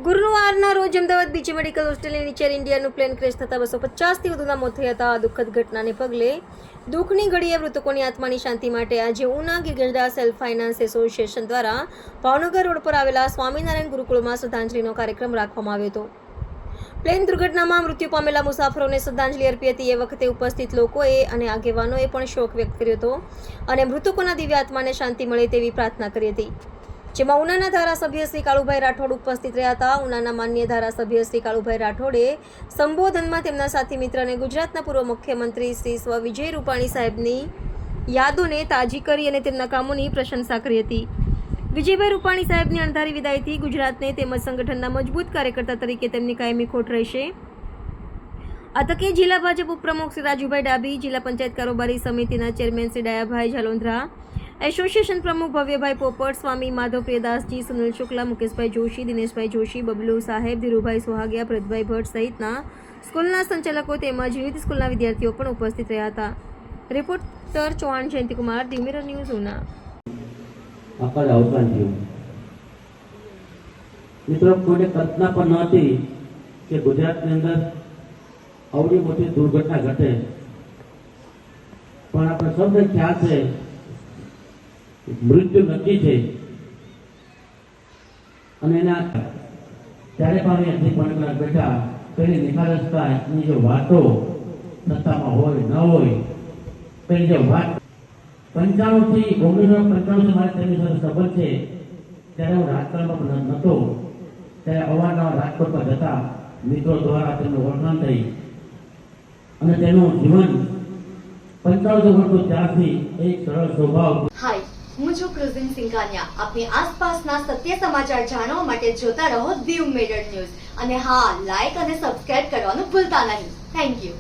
ગુરુવારના રોજ અમદાવાદ બીજી મેડિકલ હોસ્ટેલની નીચે એર ઇન્ડિયાનું પ્લેન ક્રેશ થતાં 250થી વધુના મોત થયા હતા. આ દુઃખદ ઘટનાને પગલે દુઃખની ઘડીએ મૃતકોની આત્માની શાંતિ માટે આજે Una Girgada self finance association દ્વારા ભાવનગર રોડ પર આવેલા સ્વામિનારાયણ ગુરુકુળમાં શ્રદ્ધાંજલિનો કાર્યક્રમ રાખવામાં આવ્યો હતો. પ્લેન દુર્ઘટનામાં મૃત્યુ પામેલા મુસાફરોને શ્રદ્ધાંજલિ અર્પી હતી. એ વખતે ઉપસ્થિત લોકોએ અને આગેવાનોએ પણ શોક વ્યક્ત કર્યો હતો અને મૃતકોના દિવ્ય આત્માને શાંતિ મળે તેવી પ્રાર્થના કરી હતી. જેમાં ઉનાના ધારાસભ્ય શ્રી કાળુભાઈ રાઠોડ ઉપસ્થિત રહ્યા હતા. ઉનાના માન્ય ધારાસભ્ય શ્રી કાળુભાઈ રાઠોડે સંબોધનમાં તેમના સાથી મિત્ર અને ગુજરાતના પૂર્વ મુખ્યમંત્રી શ્રી સ્વ વિજય રૂપાણી સાહેબની યાદોને તાજી કરી અને તેમના કામોની પ્રશંસા કરી હતી. વિજયભાઈ રૂપાણી સાહેબની અણધારી વિદાયથી ગુજરાતને તેમજ સંગઠનના મજબૂત કાર્યકર્તા તરીકે તેમની કાયમી ખોટ રહેશે. આ તકે જિલ્લા ભાજપ ઉપપ્રમુખ શ્રી રાજુભાઈ ડાભી, જિલ્લા પંચાયત કારોબારી સમિતિના ચેરમેન શ્રી ડાયાભાઈ જાલોંધરા, એસોસિએશન પ્રમુખ ભવ્યભાઈ પોપટ, સ્વામી માધવ પ્રિયદાસજી, સુનિલ શુક્લા, મુકેશભાઈ જોશી, દિનેશભાઈ જોશી, બબલુ સાહેબ, ધીરુભાઈ સોહાગિયા, ભરતભાઈ ભટ્ટ સહિતના સ્કૂલના સંચાલકો તેમજ વિવિધ સ્કૂલના વિદ્યાર્થીઓ પણ ઉપસ્થિત રહ્યા હતા. Reporter Chauhan Jayantikumar, the mirror news, Una. અકાળ અવસાન થયું. મિત્રો, કોઈને કલ્પના પણ નહોતી કે ગુજરાતની અંદર આવડી મોટી દુર્ઘટના ઘટે, પણ આપણે સૌને ખ્યાલ છે મૃત્યુ નક્કી છે અને એના ત્યારે પણ અહીંયાથી પણ બેઠા પેલી નિખાલસતા એની જે વાતો સત્તામાં હોય ન હોય, પેલી જે વાત 95 થી 1995 મારે તેની સાથે સંબંધ છે. ત્યારે હું રાજકારણમાં પણ નહોતો, ત્યારે અવારનવાર રાજકોટ પર જતા મિત્રો દ્વારા તેમનું ઓળખાણ થઈ અને તેનું જીવન 95 વર્ષ ત્યારથી એક સરળ સ્વભાવ. હાય, હું છું ક્રુઝિન સિંઘાનિયા. આપની આસપાસના સત્ય સમાચાર જાણવા માટે જોતા રહો દીવ મિરર ન્યૂઝ અને હા, લાઈક અને સબસ્ક્રાઇબ કરવાનું ભૂલતા નહીં. Thank you.